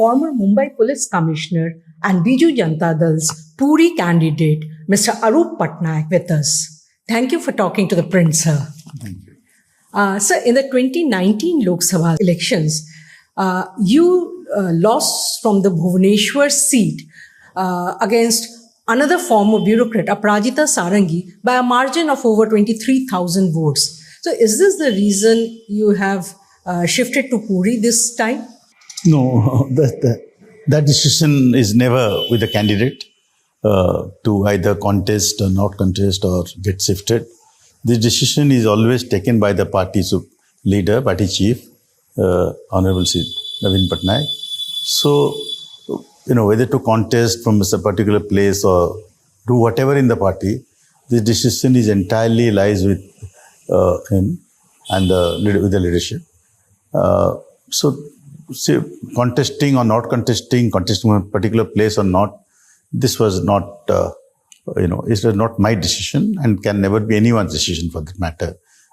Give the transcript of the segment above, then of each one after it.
former Mumbai Police Commissioner and Biju Janata Dal's Puri candidate, Mr. Arup Patnaik, with us. Thank you for talking to ThePrint, sir. Thank you. Sir, in the 2019 Lok Sabha elections, you lost from the Bhubaneswar seat against another former bureaucrat, Aparajita Sarangi, by a margin of over 23,000 votes. So is this the reason you have shifted to Puri this time? No, that decision is never with the candidate to either contest or not contest or get shifted. The decision is always taken by the party's leader, party chief, Honorable Naveen Patnaik. So, whether to contest from a particular place or do whatever in the party, the decision is entirely lies with him and with the leadership. So, say, contesting or not contesting a particular place or not, this was not, it was not my decision and can never be anyone's decision for that matter,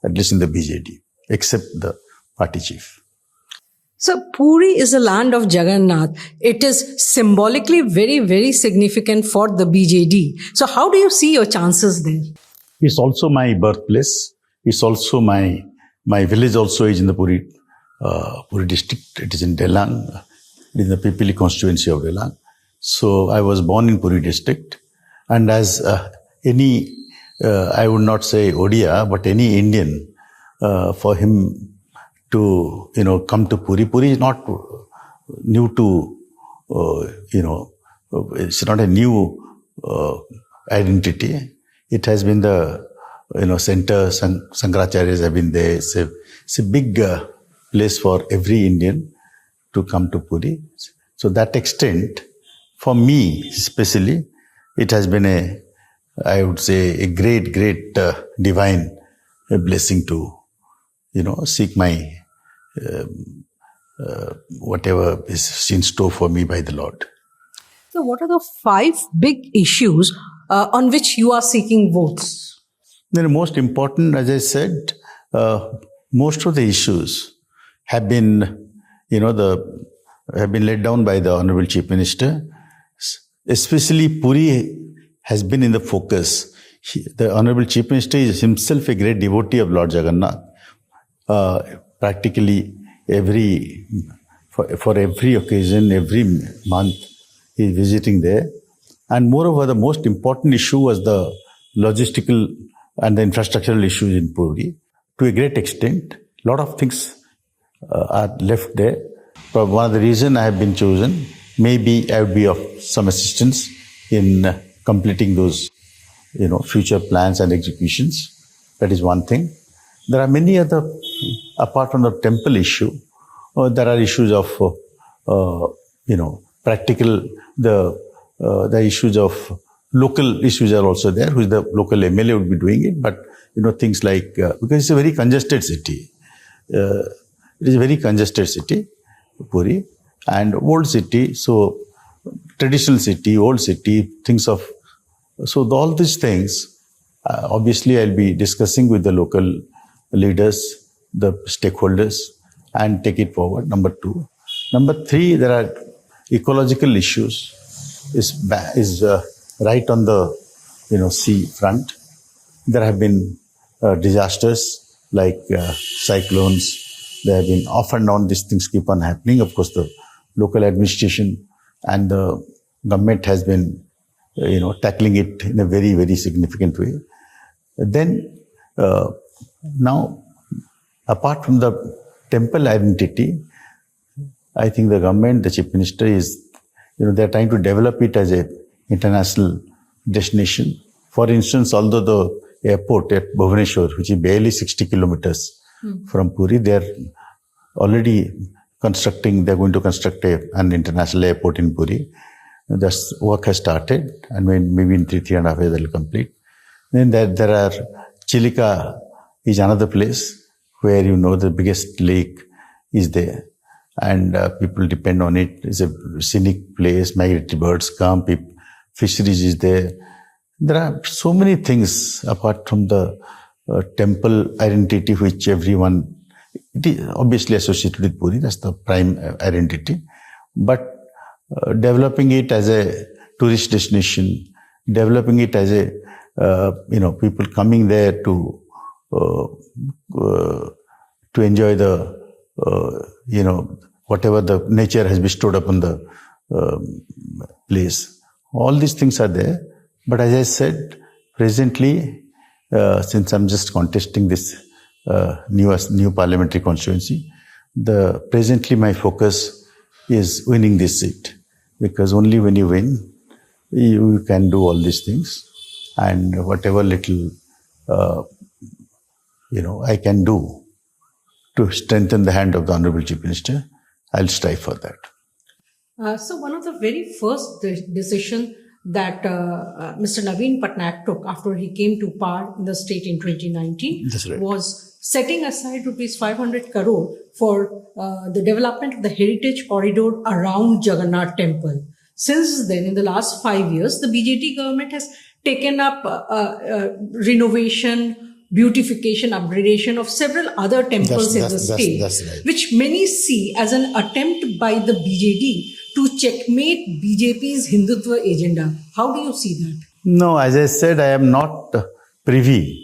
at least in the BJD, except the party chief. So, Puri is the land of Jagannath. It is symbolically very, very significant for the BJD. So, how do you see your chances there? It's also my birthplace. It's also my village also is in the Puri district. It is in Delang. It is in the Pipili constituency of Delang. So, I was born in Puri district. And as I would not say Odia, but any Indian, for him to, come to Puri. Puri is not new to, it's not a new identity. It has been the, center, Sangaracharyas have been there. It's a big place for every Indian to come to Puri. So that extent, for me especially, it has been I would say, a great divine blessing to, seek my whatever is in store for me by the Lord. So what are the 5 big issues on which you are seeking votes? The most important, as I said, most of the issues have been, have been laid down by the Honorable Chief Minister. Especially Puri has been in the focus. The Honorable Chief Minister is himself a great devotee of Lord Jagannath. Practically for every occasion, every month, he is visiting there. And moreover, the most important issue was the logistical and the infrastructural issues in Puri. To a great extent, a lot of things are left there. But one of the reasons I have been chosen, maybe I would be of some assistance in completing those, future plans and executions. That is one thing. There are many other, apart from the temple issue, there are issues of, practical, the issues of local issues are also there, which the local MLA would be doing it. But, things like, because it's a very congested city. It is a very congested city, Puri, and old city. So, traditional city, old city, things of, so all these things, obviously I'll be discussing with the local leaders, the stakeholders, and take it forward, number 2. Number 3, there are ecological issues, is right on the, sea front. There have been disasters like cyclones. There have been off and on, these things keep on happening. Of course, the local administration and the government has been, tackling it in a very, very significant way. Then, now, apart from the temple identity, I think the government, the Chief Minister is, they're trying to develop it as a international destination. For instance, although the airport at Bhubaneswar, which is barely 60 kilometers from Puri, they're already they're going to construct an international airport in Puri. The work has started, and maybe in 3.5 years it will complete. Then there are Chilika is another place where the biggest lake is there, and people depend on it. It's a scenic place. Migratory birds come. Fisheries is there. There are so many things apart from the temple identity, which everyone, it is obviously associated with Puri. That's the prime identity. but developing it as a tourist destination, developing it as a, people coming there to enjoy the, whatever the nature has bestowed upon the place. All these things are there. But as I said, presently, since I'm just contesting this new parliamentary constituency, presently my focus is winning this seat. Because only when you win, you can do all these things. And whatever little, I can do to strengthen the hand of the Honorable Chief Minister, I'll strive for that. So one of the very first decision that Mr. Naveen Patnaik took after he came to power in the state in 2019 Right. was setting aside rupees 500 crore for the development of the heritage corridor around Jagannath Temple. Since then, in the last 5 years, the BJD government has taken up renovation, beautification, upgradation of several other temples in the state, that's right. which many see as an attempt by the BJD to checkmate BJP's Hindutva agenda. How do you see that? No, as I said, I am not privy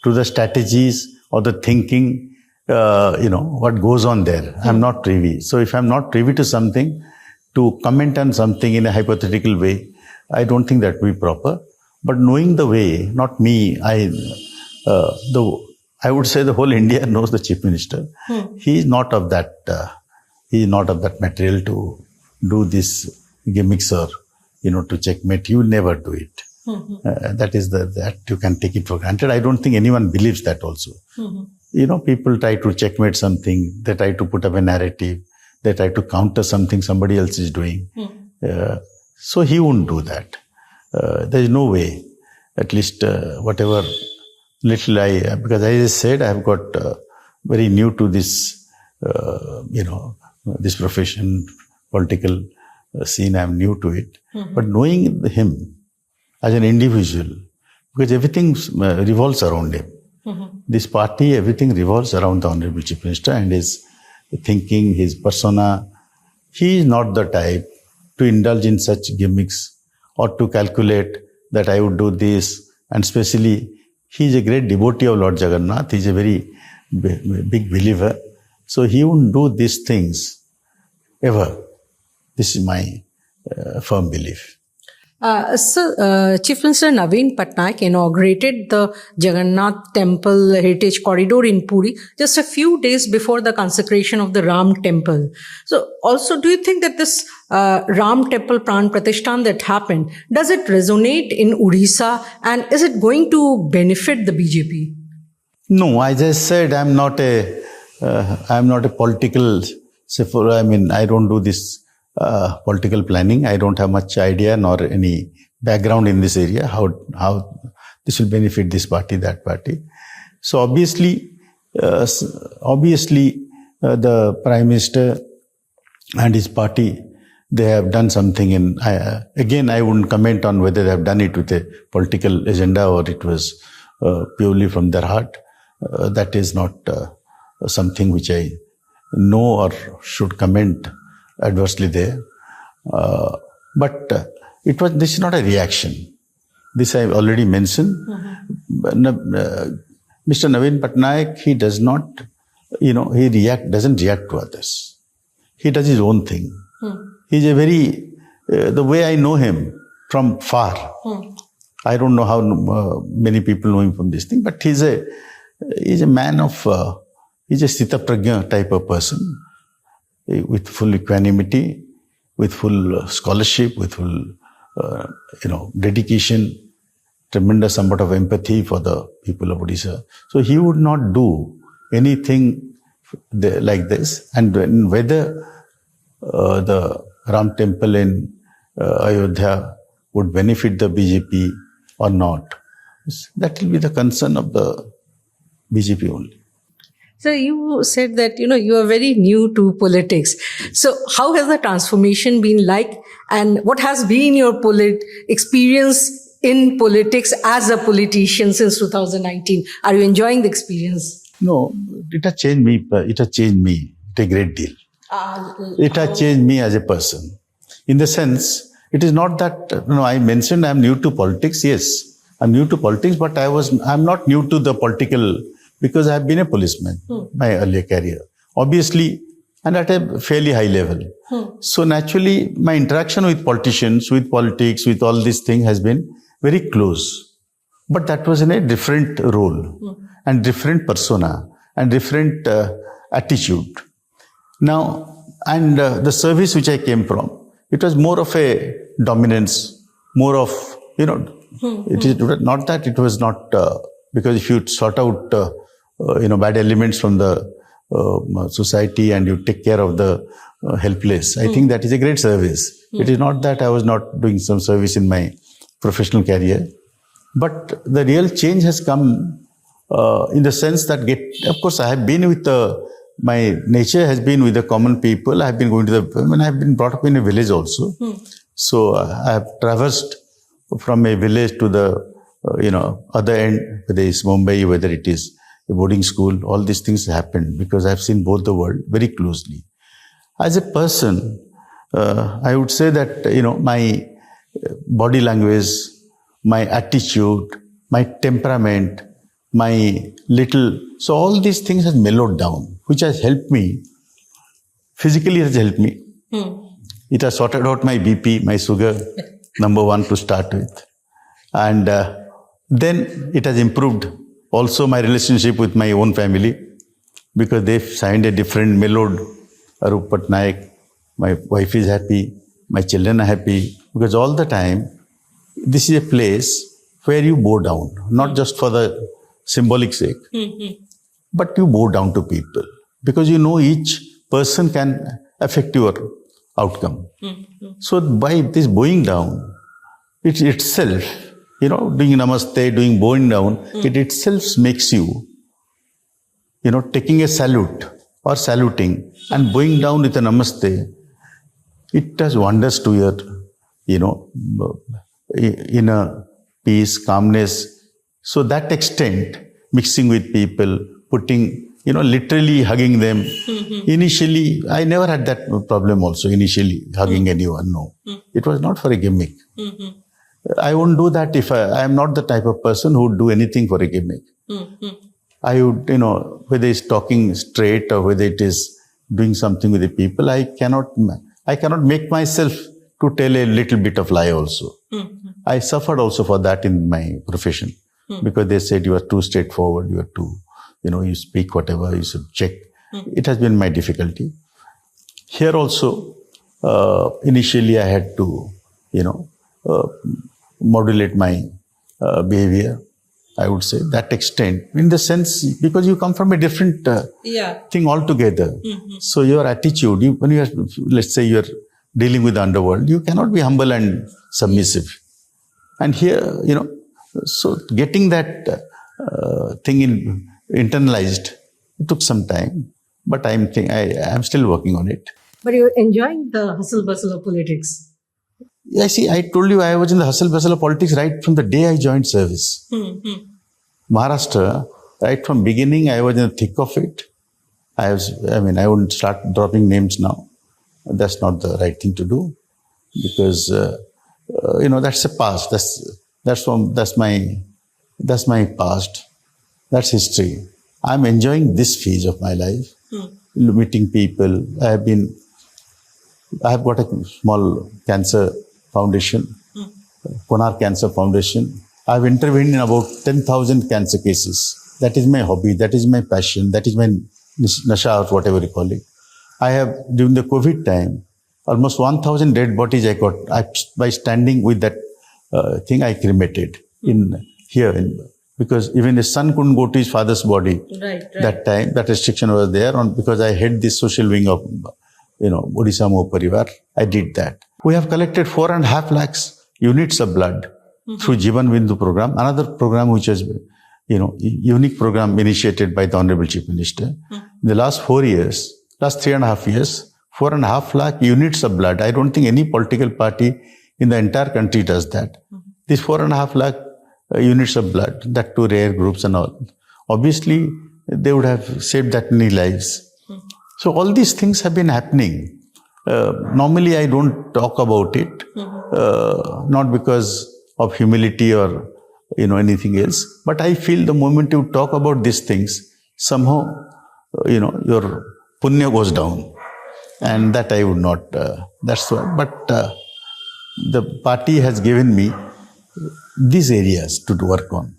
to the strategies or the thinking, what goes on there. I'm not privy. So if I'm not privy to something, to comment on something in a hypothetical way, I don't think that would be proper. But knowing the way, not me, I would say the whole India knows the Chief Minister. He is not of that. He is not of that material to do this gimmicks or to checkmate. You will never do it. That you can take it for granted. I don't think anyone believes that also. People try to checkmate something. They try to put up a narrative. They try to counter something somebody else is doing. So he won't do that. There is no way. At least whatever little because as I said, I have got very new to this, this profession, political scene. I am new to it. But knowing him as an individual, because everything revolves around him. This party, everything revolves around the Honorable Chief Minister and his thinking, his persona. He is not the type to indulge in such gimmicks or to calculate that I would do this. And especially, he is a great devotee of Lord Jagannath. He is a very big believer. So he wouldn't do these things ever. This is my firm belief. Chief Minister Naveen Patnaik inaugurated the Jagannath Temple Heritage Corridor in Puri just a few days before the consecration of the Ram Temple. So also, do you think that this Ram Temple Pran Pratishthan that happened, does it resonate in Odisha and is it going to benefit the BJP? No, as I said, I'm not a political, I don't do this political planning. I don't have much idea nor any background in this area, how this will benefit this party, that party. So obviously, the Prime Minister and his party, they have done something. Again, I wouldn't comment on whether they have done it with a political agenda or it was purely from their heart. That is not something which I know or should comment adversely there. But this is not a reaction. This I already mentioned. Mr. Naveen Patnaik, he does not, doesn't react to others. He does his own thing. He's a very, the way I know him from far, I don't know how many people know him from this thing, but he's a man of, he's a Sthita Prajna type of person, with full equanimity, with full scholarship, with full, dedication, tremendous amount of empathy for the people of Odisha. So he would not do anything like this. And whether the Ram Temple in Ayodhya would benefit the BJP or not, that will be the concern of the BJP only. So you said that, you are very new to politics. So how has the transformation been like and what has been your experience in politics as a politician since 2019? Are you enjoying the experience? No, it has changed me. It has changed me a great deal. It has changed me as a person. In the sense, it is not that, I mentioned I'm new to politics. Yes, I'm new to politics, but I'm not new to the political, because I've been a policeman my earlier career. Obviously, and at a fairly high level. So naturally, my interaction with politicians, with politics, with all these things has been very close. But that was in a different role and different persona and different attitude. Now, and the service which I came from, it was more of a dominance, more of, it is not that it was not, because if you sort out, bad elements from the society and you take care of the helpless, I think that is a great service. It is not that I was not doing some service in my professional career, but the real change has come in the sense that, of course, I have been with my nature has been with the common people. I have been going to I have been brought up in a village also. So I have traversed from a village to the, other end, whether it's Mumbai, whether it is a boarding school, all these things happened because I have seen both the world very closely. As a person, I would say that, my body language, my attitude, my temperament, so all these things has mellowed down, which has helped me, physically has helped me. It has sorted out my BP, my sugar, number one to start with. And then it has improved also my relationship with my own family, because they've signed a different mellowed Arup Patnaik. My wife is happy, my children are happy, because all the time, this is a place where you bow down, not just for the symbolic sake, but you bow down to people, because each person can affect your outcome. So by this bowing down, it itself, doing namaste, doing bowing down, it itself makes you, taking a salute or saluting and bowing down with a namaste, it does wonders to your, inner peace, calmness. So that extent, mixing with people, putting, literally hugging them. Initially, I never had that problem also, initially, hugging anyone, no. It was not for a gimmick. I won't do that if I am not the type of person who would do anything for a gimmick. I would, whether it's talking straight or whether it is doing something with the people, I cannot make myself to tell a little bit of lie also. I suffered also for that in my profession, because they said you are too straightforward, you are too, you speak whatever, you should check. It has been my difficulty. Here also, initially I had to, modulate my behavior, I would say, that extent, in the sense, because you come from a different thing altogether. So your attitude, when you are, let's say you're dealing with the underworld, you cannot be humble and submissive. And here, so getting that thing internalized, it took some time, but I'm still working on it. But you're enjoying the hustle bustle of politics. Yeah, see, I told you I was in the hustle bustle of politics right from the day I joined service. Maharashtra, right from beginning, I was in the thick of it. I wouldn't start dropping names now. That's not the right thing to do, because that's a past. That's my past. That's history. I'm enjoying this phase of my life, meeting people. I have got a small cancer foundation, Konar Cancer Foundation. I've intervened in about 10,000 cancer cases. That is my hobby. That is my passion. That is my nasha, or whatever you call it. I have, during the COVID time, almost 1,000 dead bodies I got. By standing with that thing, I cremated because even his son couldn't go to his father's body. Right. That time, that restriction was there because I had this social wing of, Odisha Mo Parivar. I did that. We have collected 4.5 lakhs units of blood through Jivan Bindu program, another program which is, unique program initiated by the Honorable Chief Minister. In the last 4 years, last 3.5 years, 4.5 lakh units of blood. I don't think any political party in the entire country does that. These 4.5 lakh units of blood, that to rare groups and all. Obviously, they would have saved that many lives. So all these things have been happening. Normally, I don't talk about it, not because of humility or anything else, but I feel the moment you talk about these things, somehow your punya goes down, and that I would not. That's why. But the party has given me these areas to work on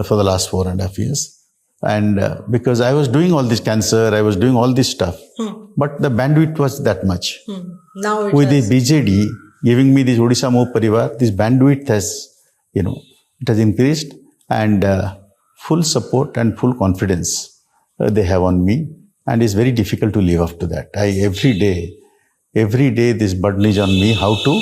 for the last 4.5 years. And because I was doing all this cancer, I was doing all this stuff, but the bandwidth was that much. Now it With has, the BJD giving me this Odisha Moh Parivar, this bandwidth has, it has increased, and full support and full confidence they have on me, and it's very difficult to live up to that. Every day this burden is on me, how to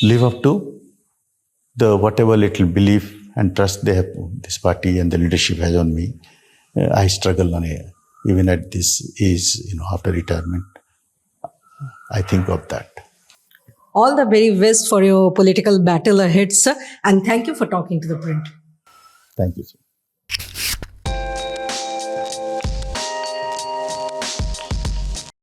live up to the whatever little belief and trust they have, this party and the leadership has on me. I struggle on it, even at this age, after retirement. I think of that. all the very best for your political battle ahead, sir. And thank you for talking to The Print. Thank you, sir.